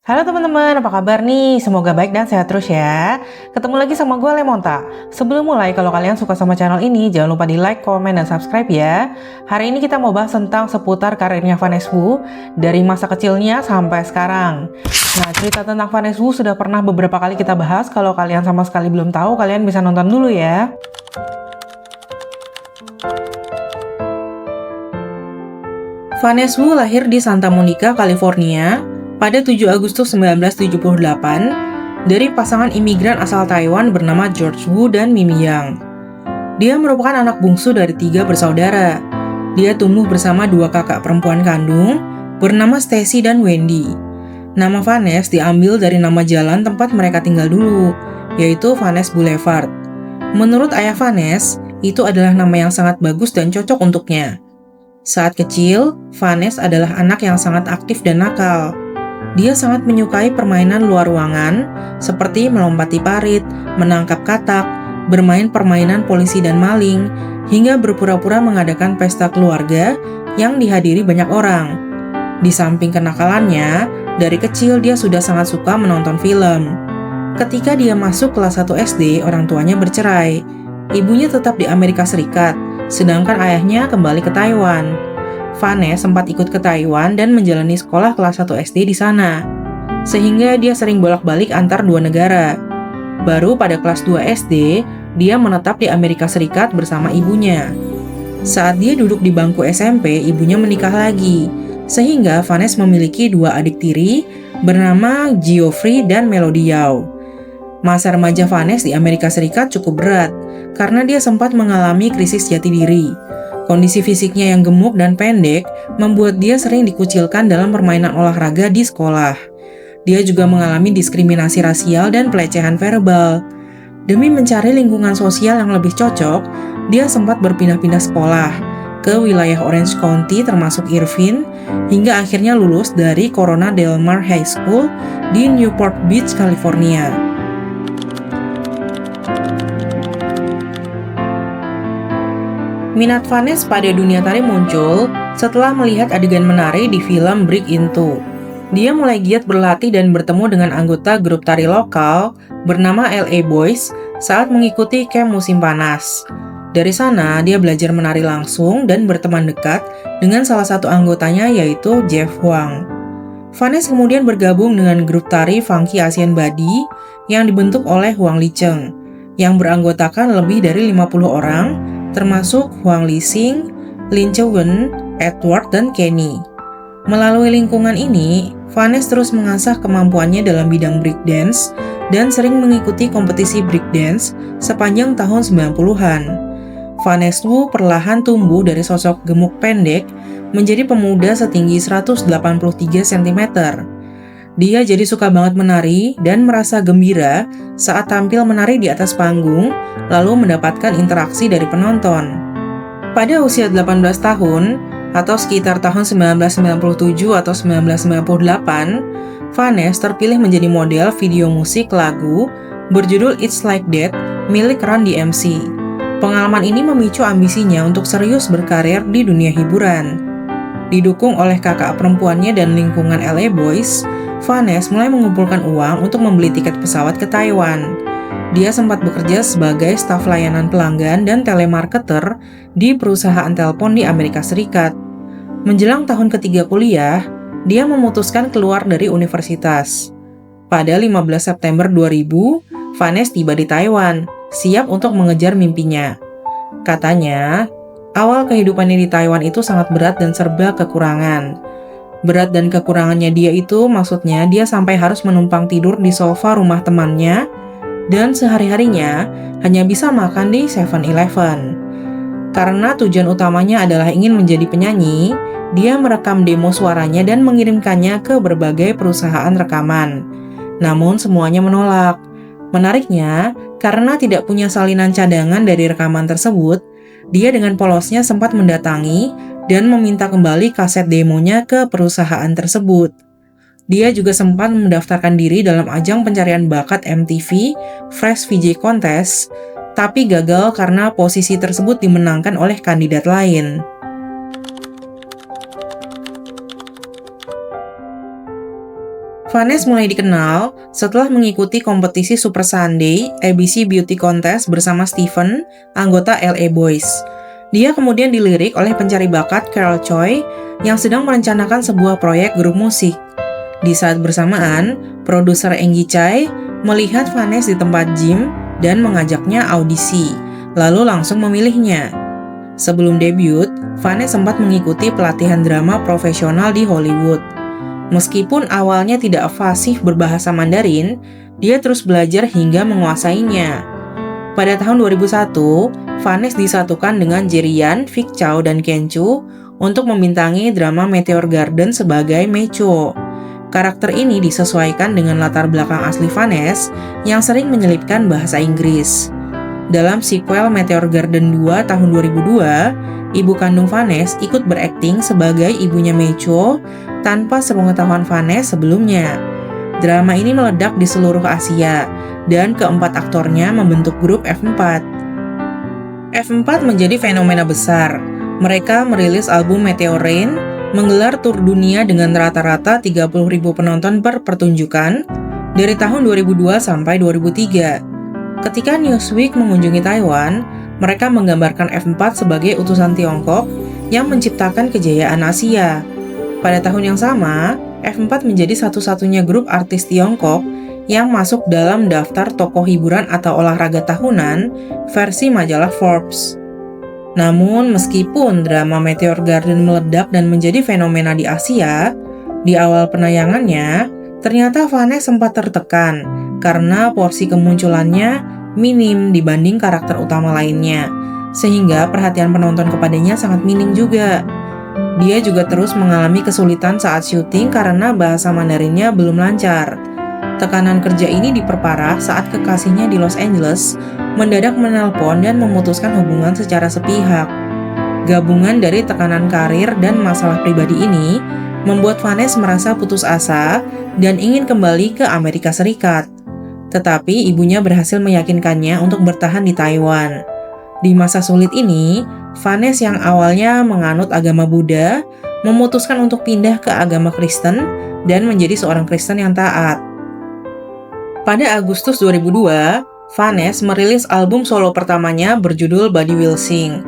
Halo teman-teman, apa kabar nih? Semoga baik dan sehat terus ya. Ketemu lagi sama gue Lemonta. Sebelum mulai, kalau kalian suka sama channel ini, jangan lupa di like, komen, dan subscribe ya. Hari ini kita mau bahas tentang seputar karirnya Vanessa Wu dari masa kecilnya sampai sekarang. Nah, cerita tentang Vanessa Wu sudah pernah beberapa kali kita bahas. Kalau kalian sama sekali belum tahu, kalian bisa nonton dulu ya. Vanessa Wu lahir di Santa Monica, California pada 7 Agustus 1978 dari pasangan imigran asal Taiwan bernama George Wu dan Mimi Yang. Dia merupakan anak bungsu dari 3 bersaudara. Dia tumbuh bersama 2 kakak perempuan kandung bernama Stacy dan Wendy. Nama Vanessa diambil dari nama jalan tempat mereka tinggal dulu, yaitu Vanessa Boulevard. Menurut ayah Vanessa, itu adalah nama yang sangat bagus dan cocok untuknya. Saat kecil, Vanessa adalah anak yang sangat aktif dan nakal. Dia sangat menyukai permainan luar ruangan, seperti melompati parit, menangkap katak, bermain permainan polisi dan maling, hingga berpura-pura mengadakan pesta keluarga yang dihadiri banyak orang. Di samping kenakalannya, dari kecil dia sudah sangat suka menonton film. Ketika dia masuk kelas 1 SD, orang tuanya bercerai. Ibunya tetap di Amerika Serikat, sedangkan ayahnya kembali ke Taiwan. Vanessa sempat ikut ke Taiwan dan menjalani sekolah kelas 1 SD di sana, sehingga dia sering bolak-balik antar 2 negara. Baru pada kelas 2 SD, dia menetap di Amerika Serikat bersama ibunya. Saat dia duduk di bangku SMP, ibunya menikah lagi, sehingga Vanessa memiliki 2 adik tiri bernama Geoffrey dan Melody Yao. Masa remaja Vanessa di Amerika Serikat cukup berat, karena dia sempat mengalami krisis jati diri. Kondisi fisiknya yang gemuk dan pendek membuat dia sering dikucilkan dalam permainan olahraga di sekolah. Dia juga mengalami diskriminasi rasial dan pelecehan verbal. Demi mencari lingkungan sosial yang lebih cocok, dia sempat berpindah-pindah sekolah ke wilayah Orange County termasuk Irvine, hingga akhirnya lulus dari Corona Del Mar High School di Newport Beach, California. Minat Vanessa pada dunia tari muncul setelah melihat adegan menari di film Break Into. Dia mulai giat berlatih dan bertemu dengan anggota grup tari lokal bernama LA Boys saat mengikuti camp musim panas. Dari sana, dia belajar menari langsung dan berteman dekat dengan salah satu anggotanya yaitu Jeff Huang. Vanessa kemudian bergabung dengan grup tari Funky Asian Body yang dibentuk oleh Huang Licheng, yang beranggotakan lebih dari 50 orang, termasuk Huang Lixing, Lin Chewen, Edward, dan Kenny. Melalui lingkungan ini, Vanessa terus mengasah kemampuannya dalam bidang breakdance dan sering mengikuti kompetisi breakdance sepanjang tahun 90-an. Vanessa Wu perlahan tumbuh dari sosok gemuk pendek menjadi pemuda setinggi 183 cm. Dia jadi suka banget menari dan merasa gembira saat tampil menari di atas panggung, lalu mendapatkan interaksi dari penonton. Pada usia 18 tahun, atau sekitar tahun 1997 atau 1998, Vanessa terpilih menjadi model video musik lagu berjudul It's Like That milik Run DMC. Pengalaman ini memicu ambisinya untuk serius berkarir di dunia hiburan. Didukung oleh kakak perempuannya dan lingkungan LA Boys, Vanessa mulai mengumpulkan uang untuk membeli tiket pesawat ke Taiwan. Dia sempat bekerja sebagai staf layanan pelanggan dan telemarketer di perusahaan telepon di Amerika Serikat. Menjelang tahun ketiga kuliah, dia memutuskan keluar dari universitas. Pada 15 September 2000, Vanessa tiba di Taiwan, siap untuk mengejar mimpinya. Katanya, awal kehidupannya di Taiwan itu sangat berat dan serba kekurangan. Berat dan kekurangannya dia itu maksudnya dia sampai harus menumpang tidur di sofa rumah temannya dan sehari-harinya hanya bisa makan di 7-Eleven. Karena tujuan utamanya adalah ingin menjadi penyanyi, dia merekam demo suaranya dan mengirimkannya ke berbagai perusahaan rekaman. Namun semuanya menolak. Menariknya, karena tidak punya salinan cadangan dari rekaman tersebut, dia dengan polosnya sempat mendatangi dan meminta kembali kaset demonya ke perusahaan tersebut. Dia juga sempat mendaftarkan diri dalam ajang pencarian bakat MTV Fresh VJ Contest, tapi gagal karena posisi tersebut dimenangkan oleh kandidat lain. Vanessa mulai dikenal setelah mengikuti kompetisi Super Sunday ABC Beauty Contest bersama Steven, anggota LA Boys. Dia kemudian dilirik oleh pencari bakat Carol Choi yang sedang merencanakan sebuah proyek grup musik. Di saat bersamaan, produser Angie Chai melihat Vanessa di tempat gym dan mengajaknya audisi, lalu langsung memilihnya. Sebelum debut, Vanessa sempat mengikuti pelatihan drama profesional di Hollywood. Meskipun awalnya tidak fasih berbahasa Mandarin, dia terus belajar hingga menguasainya. Pada tahun 2001, Vanessa disatukan dengan Jerian, Vic Chow, dan Ken Chu untuk membintangi drama Meteor Garden sebagai Mecho. Karakter ini disesuaikan dengan latar belakang asli Vanessa yang sering menyelipkan bahasa Inggris. Dalam sequel Meteor Garden 2 tahun 2002, ibu kandung Vanessa ikut berakting sebagai ibunya Mecho tanpa sepengetahuan Vanessa sebelumnya. Drama ini meledak di seluruh Asia, dan keempat aktornya membentuk grup F4. F4 menjadi fenomena besar. Mereka merilis album Meteor Rain, menggelar tur dunia dengan rata-rata 30.000 penonton per pertunjukan dari tahun 2002 sampai 2003. Ketika Newsweek mengunjungi Taiwan, mereka menggambarkan F4 sebagai utusan Tiongkok yang menciptakan kejayaan Asia. Pada tahun yang sama, F4 menjadi satu-satunya grup artis Tiongkok yang masuk dalam daftar tokoh hiburan atau olahraga tahunan versi majalah Forbes. Namun, meskipun drama Meteor Garden meledak dan menjadi fenomena di Asia, di awal penayangannya, ternyata Vanessa sempat tertekan karena porsi kemunculannya minim dibanding karakter utama lainnya, sehingga perhatian penonton kepadanya sangat minim juga. Dia juga terus mengalami kesulitan saat syuting karena bahasa Mandarinnya belum lancar. Tekanan kerja ini diperparah saat kekasihnya di Los Angeles mendadak menelpon dan memutuskan hubungan secara sepihak. Gabungan dari tekanan karir dan masalah pribadi ini membuat Vanessa merasa putus asa dan ingin kembali ke Amerika Serikat. Tetapi ibunya berhasil meyakinkannya untuk bertahan di Taiwan. Di masa sulit ini, Vanessa yang awalnya menganut agama Buddha memutuskan untuk pindah ke agama Kristen dan menjadi seorang Kristen yang taat. Pada Agustus 2002, Vanessa merilis album solo pertamanya berjudul Body Will Sing.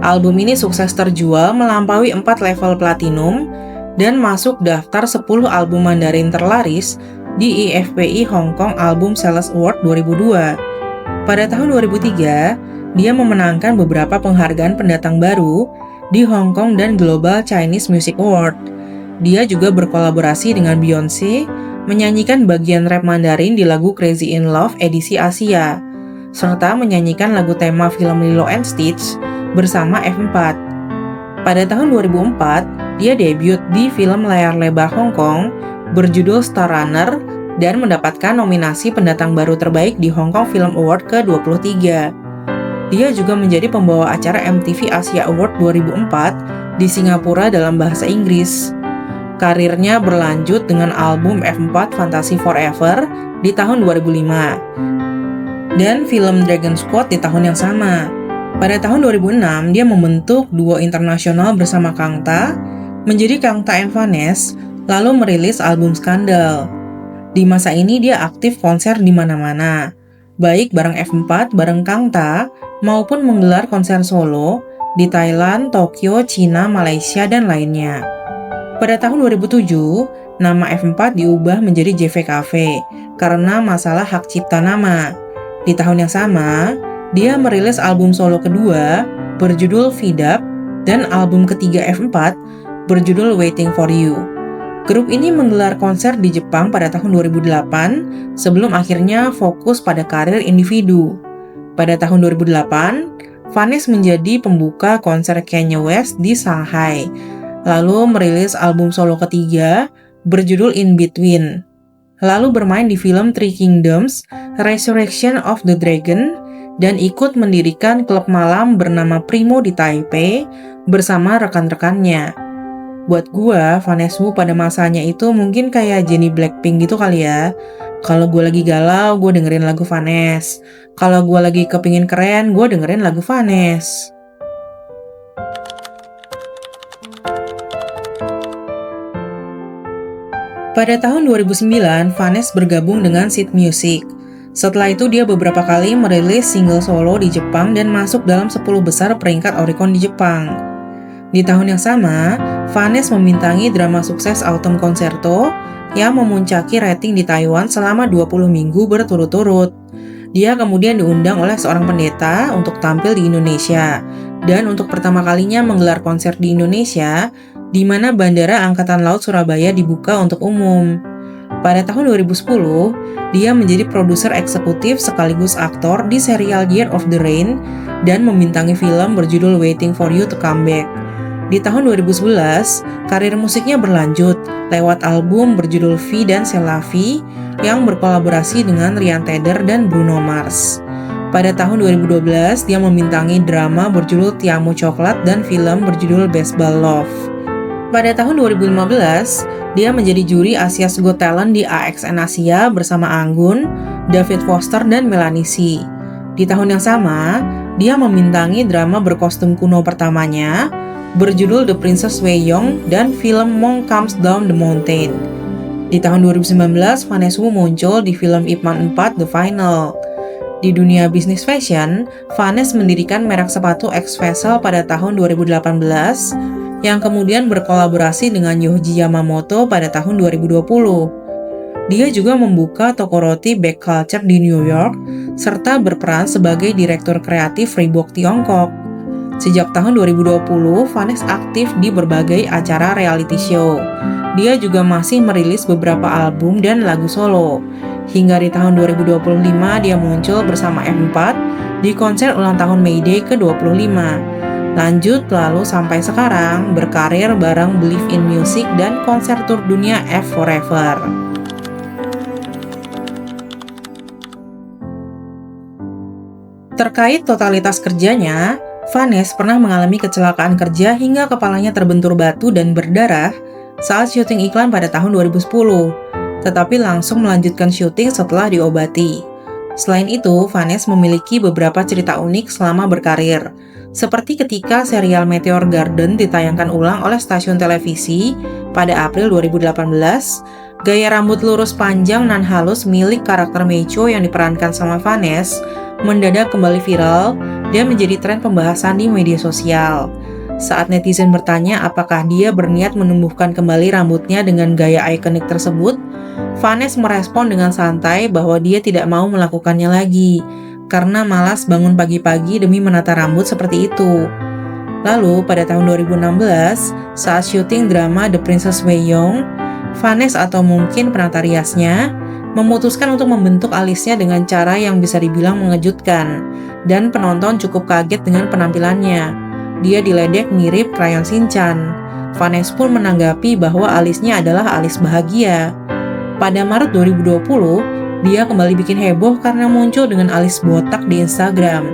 Album ini sukses terjual melampaui 4 level platinum dan masuk daftar 10 album Mandarin terlaris di IFPI Hong Kong Album Sales Award 2002. Pada tahun 2003, dia memenangkan beberapa penghargaan pendatang baru di Hong Kong dan Global Chinese Music Award. Dia juga berkolaborasi dengan Beyoncé, menyanyikan bagian rap Mandarin di lagu Crazy in Love edisi Asia, serta menyanyikan lagu tema film Lilo and Stitch bersama F4. Pada tahun 2004, dia debut di film layar lebar Hong Kong berjudul Star Runner dan mendapatkan nominasi pendatang baru terbaik di Hong Kong Film Award ke-23. Dia juga menjadi pembawa acara MTV Asia Award 2004 di Singapura dalam bahasa Inggris. Karirnya berlanjut dengan album F4 Fantasy Forever di tahun 2005 dan film Dragon Squad di tahun yang sama. Pada tahun 2006, dia membentuk duo internasional bersama Kangta, menjadi Kangta and Vanessa, lalu merilis album Skandal. Di masa ini dia aktif konser di mana-mana, baik bareng F4, bareng Kangta, maupun menggelar konser solo di Thailand, Tokyo, Cina, Malaysia, dan lainnya. Pada tahun 2007, nama F4 diubah menjadi JVKV karena masalah hak cipta nama. Di tahun yang sama, dia merilis album solo kedua berjudul Vidap dan album ketiga F4 berjudul Waiting for You. Grup ini menggelar konser di Jepang pada tahun 2008 sebelum akhirnya fokus pada karir individu. Pada tahun 2008, Vanessa menjadi pembuka konser Kanye West di Shanghai, lalu merilis album solo ketiga berjudul In Between, lalu bermain di film Three Kingdoms, Resurrection of the Dragon, dan ikut mendirikan klub malam bernama Primo di Taipei bersama rekan-rekannya. Buat gua, Vanessa Wu pada masanya itu mungkin kayak Jennie Blackpink gitu kali ya. Kalau gue lagi galau, gue dengerin lagu Vanessa. Kalau gue lagi kepingin keren, gue dengerin lagu Vanessa. Pada tahun 2009, Vanessa bergabung dengan Seed Music. Setelah itu dia beberapa kali merilis single solo di Jepang dan masuk dalam 10 besar peringkat Oricon di Jepang. Di tahun yang sama, Vanessa membintangi drama sukses Autumn Concerto yang memuncaki rating di Taiwan selama 20 minggu berturut-turut. Dia kemudian diundang oleh seorang pendeta untuk tampil di Indonesia, dan untuk pertama kalinya menggelar konser di Indonesia, di mana Bandara Angkatan Laut Surabaya dibuka untuk umum. Pada tahun 2010, dia menjadi produser eksekutif sekaligus aktor di serial Year of the Rain dan membintangi film berjudul Waiting for You to Come Back. Di tahun 2011, karir musiknya berlanjut lewat album berjudul V dan C'est la Vie yang berkolaborasi dengan Ryan Tedder dan Bruno Mars. Pada tahun 2012, dia membintangi drama berjudul Ti Amo Coklat dan film berjudul Baseball Love. Pada tahun 2015, dia menjadi juri Asia's Got Talent di AXN Asia bersama Anggun, David Foster, dan Melanie C. Di tahun yang sama, dia membintangi drama berkostum kuno pertamanya, berjudul The Princess Wei Yong dan film Monk Comes Down the Mountain. Di tahun 2019, Vanessa Wu muncul di film Ip Man 4 The Final. Di dunia bisnis fashion, Vanessa mendirikan merek sepatu X Vessel pada tahun 2018 yang kemudian berkolaborasi dengan Yohji Yamamoto pada tahun 2020. Dia juga membuka toko roti Back Culture di New York, serta berperan sebagai direktur kreatif Reebok Tiongkok. Sejak tahun 2020, Vanessa aktif di berbagai acara reality show. Dia juga masih merilis beberapa album dan lagu solo. Hingga di tahun 2025, dia muncul bersama F4 di konser ulang tahun Mayday ke-25. Lanjut lalu sampai sekarang berkarir bareng Believe in Music dan konser tur dunia F Forever. Terkait totalitas kerjanya, Vanessa pernah mengalami kecelakaan kerja hingga kepalanya terbentur batu dan berdarah saat syuting iklan pada tahun 2010, tetapi langsung melanjutkan syuting setelah diobati. Selain itu, Vanessa memiliki beberapa cerita unik selama berkarir, seperti ketika serial Meteor Garden ditayangkan ulang oleh stasiun televisi pada April 2018, gaya rambut lurus panjang nan halus milik karakter Meicho yang diperankan sama Vanessa mendadak kembali viral dan menjadi tren pembahasan di media sosial. Saat netizen bertanya apakah dia berniat menumbuhkan kembali rambutnya dengan gaya ikonik tersebut, Vanessa merespon dengan santai bahwa dia tidak mau melakukannya lagi, karena malas bangun pagi-pagi demi menata rambut seperti itu. Lalu, pada tahun 2016, saat syuting drama The Princess Wei Yong, Vanessa atau mungkin penata riasnya memutuskan untuk membentuk alisnya dengan cara yang bisa dibilang mengejutkan, dan penonton cukup kaget dengan penampilannya. Dia diledek mirip Crayon Shinchan. Vanessa pun menanggapi bahwa alisnya adalah alis bahagia. Pada Maret 2020, dia kembali bikin heboh karena muncul dengan alis botak di Instagram.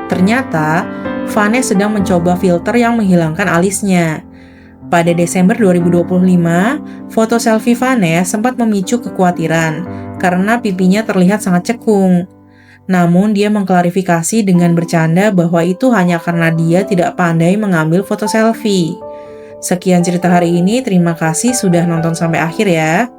Ternyata, Vanessa sedang mencoba filter yang menghilangkan alisnya. Pada Desember 2025, foto selfie Vanessa sempat memicu kekhawatiran karena pipinya terlihat sangat cekung. Namun dia mengklarifikasi dengan bercanda bahwa itu hanya karena dia tidak pandai mengambil foto selfie. Sekian cerita hari ini, terima kasih sudah nonton sampai akhir ya.